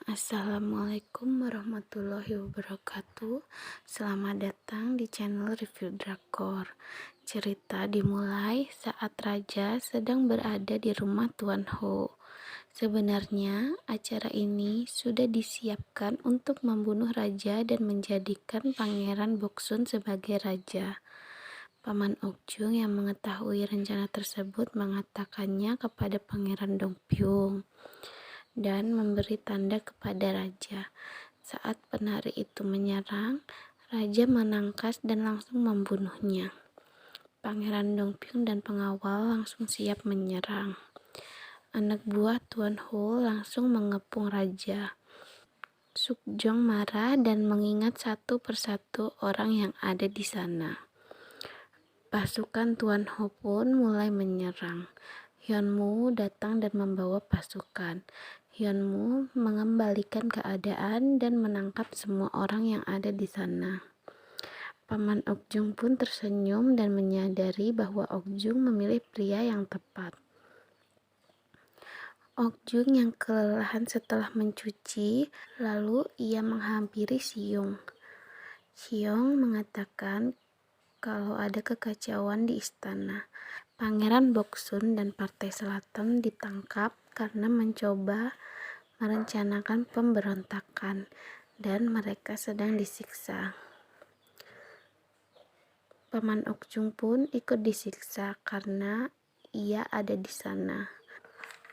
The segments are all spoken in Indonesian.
Assalamualaikum warahmatullahi wabarakatuh. Selamat datang di channel Review Drakor. Cerita dimulai saat raja sedang berada di rumah Tuan Ho. Sebenarnya acara ini sudah disiapkan untuk membunuh raja dan menjadikan Pangeran Boksun sebagai raja. Paman Okjung yang mengetahui rencana tersebut mengatakannya kepada Pangeran Dongpyung dan memberi tanda kepada raja. Saat penari itu menyerang, raja menangkas dan langsung membunuhnya. Pangeran Dongpyung dan pengawal langsung siap menyerang. Anak buah Tuan Ho langsung mengepung raja. Sukjong marah dan mengingat satu persatu orang yang ada di sana. Pasukan Tuan Ho pun mulai menyerang. Hyunmoo datang dan membawa pasukan. Hyunmoo mengembalikan keadaan dan menangkap semua orang yang ada di sana. Paman Okjung pun tersenyum dan menyadari bahwa Okjung memilih pria yang tepat. Okjung yang kelelahan setelah mencuci, lalu ia menghampiri Siung. Siung mengatakan kalau ada kekacauan di istana. Pangeran Boksun dan Partai Selatan ditangkap karena mencoba merencanakan pemberontakan dan mereka sedang disiksa. Paman Okjung pun ikut disiksa karena ia ada di sana.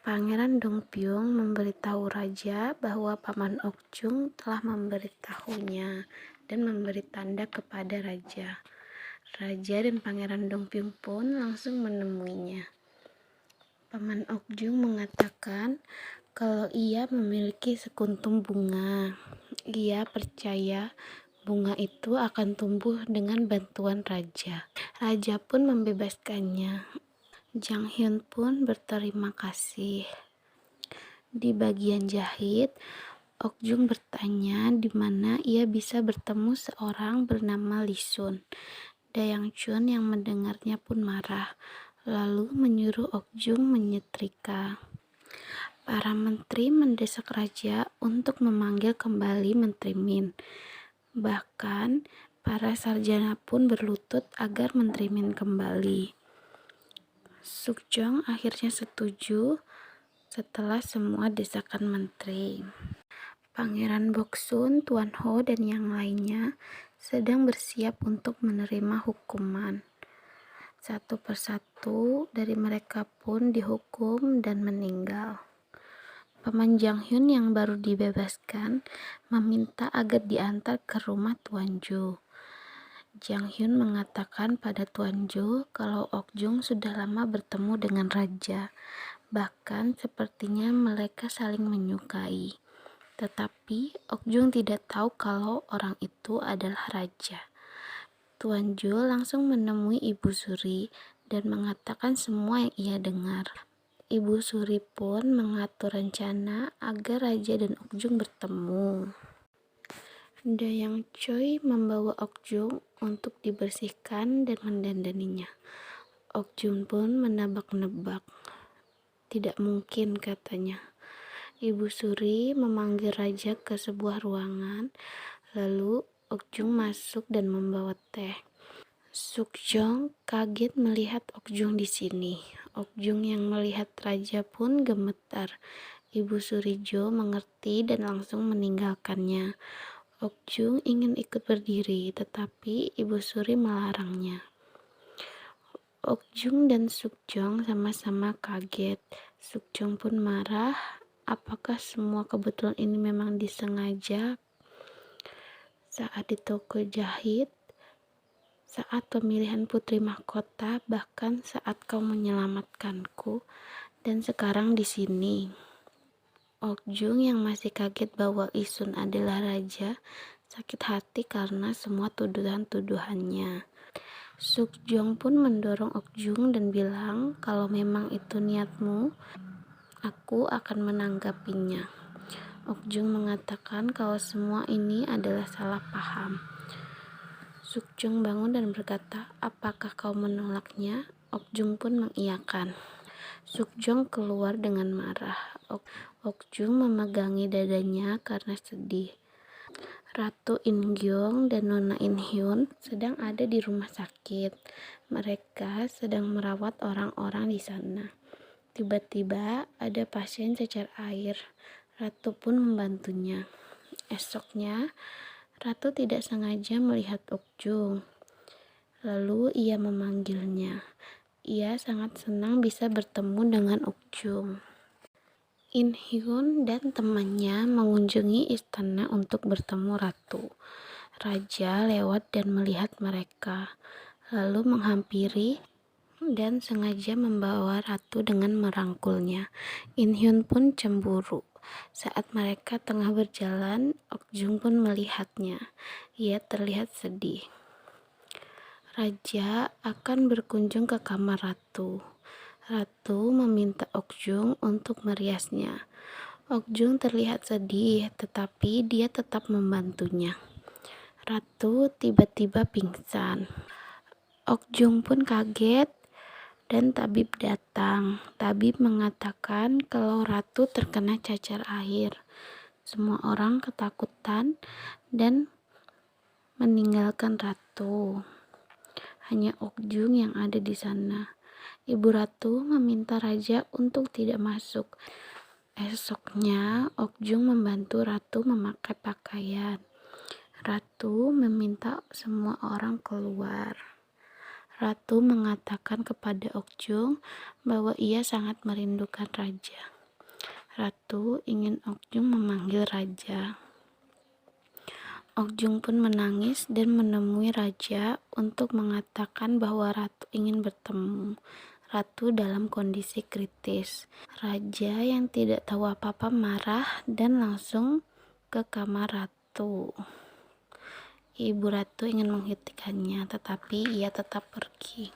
Pangeran Dongpyung memberitahu raja bahwa Paman Okjung telah memberitahunya dan memberi tanda kepada raja. Raja dan Pangeran Dongpyung pun langsung menemuinya. Paman Okjung mengatakan kalau ia memiliki sekuntum bunga. Ia percaya bunga itu akan tumbuh dengan bantuan raja. Raja pun membebaskannya. Jang Hyun pun berterima kasih. Di bagian jahit, Okjung bertanya di mana ia bisa bertemu seorang bernama Lee Sun. Dayang Chun yang mendengarnya pun marah, lalu menyuruh Okjung menyetrika. Para menteri mendesak raja untuk memanggil kembali Menteri Min. Bahkan, para sarjana pun berlutut agar Menteri Min kembali. Sukjong akhirnya setuju setelah semua desakan menteri. Pangeran Boksun, Tuan Ho, dan yang lainnya sedang bersiap untuk menerima hukuman. Satu persatu dari mereka pun dihukum dan meninggal. Paman Jang Hyun yang baru dibebaskan meminta agar diantar ke rumah Tuan Jo. Jang Hyun mengatakan pada Tuan Jo kalau Okjung sudah lama bertemu dengan raja. Bahkan sepertinya mereka saling menyukai. Tetapi Okjung tidak tahu kalau orang itu adalah raja. Tuan Jo langsung menemui Ibu Suri dan mengatakan semua yang ia dengar. Ibu Suri pun mengatur rencana agar raja dan Okjung bertemu. Dayang Choi membawa Okjung untuk dibersihkan dan mendandaninya. Okjung pun menebak-nebak. Tidak mungkin, katanya. Ibu Suri memanggil raja ke sebuah ruangan, lalu Okjung masuk dan membawa teh. Sukjong kaget melihat Okjung di sini. Okjung yang melihat raja pun gemetar. Ibu Suri Jo mengerti dan langsung meninggalkannya. Okjung ingin ikut berdiri, tetapi Ibu Suri melarangnya. Okjung dan Sukjong sama-sama kaget. Sukjong pun marah. Apakah semua kebetulan ini memang disengaja? Saat di toko jahit, saat pemilihan putri mahkota, bahkan saat kau menyelamatkanku, dan sekarang di sini. Okjung yang masih kaget bahwa Isun adalah raja, sakit hati karena semua tuduhan-tuduhannya. Sukjong pun mendorong Okjung dan bilang kalau memang itu niatmu, aku akan menanggapinya. Okjung mengatakan kalau semua ini adalah salah paham. Sukjong bangun dan berkata, apakah kau menolaknya? Okjung pun mengiyakan. Sukjong keluar dengan marah. Okjung memegangi dadanya karena sedih. Ratu Ingyong dan Nona Inhyun sedang ada di rumah sakit. Mereka sedang merawat orang-orang di sana. Tiba-tiba ada pasien cacar air. Ratu pun membantunya. Esoknya, Ratu tidak sengaja melihat Okjung. Lalu ia memanggilnya. Ia sangat senang bisa bertemu dengan Okjung. Inhyun dan temannya mengunjungi istana untuk bertemu Ratu. Raja lewat dan melihat mereka, lalu menghampiri dan sengaja membawa Ratu dengan merangkulnya. Inhyun pun cemburu. Saat mereka tengah berjalan, Okjung pun melihatnya. Ia terlihat sedih. Raja akan berkunjung ke kamar Ratu. Ratu meminta Okjung untuk meriasnya. Okjung terlihat sedih, tetapi dia tetap membantunya. Ratu tiba-tiba pingsan. Okjung pun kaget dan tabib datang. Tabib mengatakan kalau Ratu terkena cacar air. Semua orang ketakutan dan meninggalkan Ratu. Hanya Okjung yang ada di sana. Ibu Ratu meminta Raja untuk tidak masuk. Esoknya, Okjung membantu Ratu memakai pakaian. Ratu meminta semua orang keluar. Ratu mengatakan kepada Okjung bahwa ia sangat merindukan Raja. Ratu ingin Okjung memanggil Raja. Okjung pun menangis dan menemui Raja untuk mengatakan bahwa Ratu ingin bertemu. Ratu dalam kondisi kritis. Raja yang tidak tahu apa-apa marah dan langsung ke kamar Ratu. Ibu Ratu ingin menghentikannya, tetapi ia tetap pergi.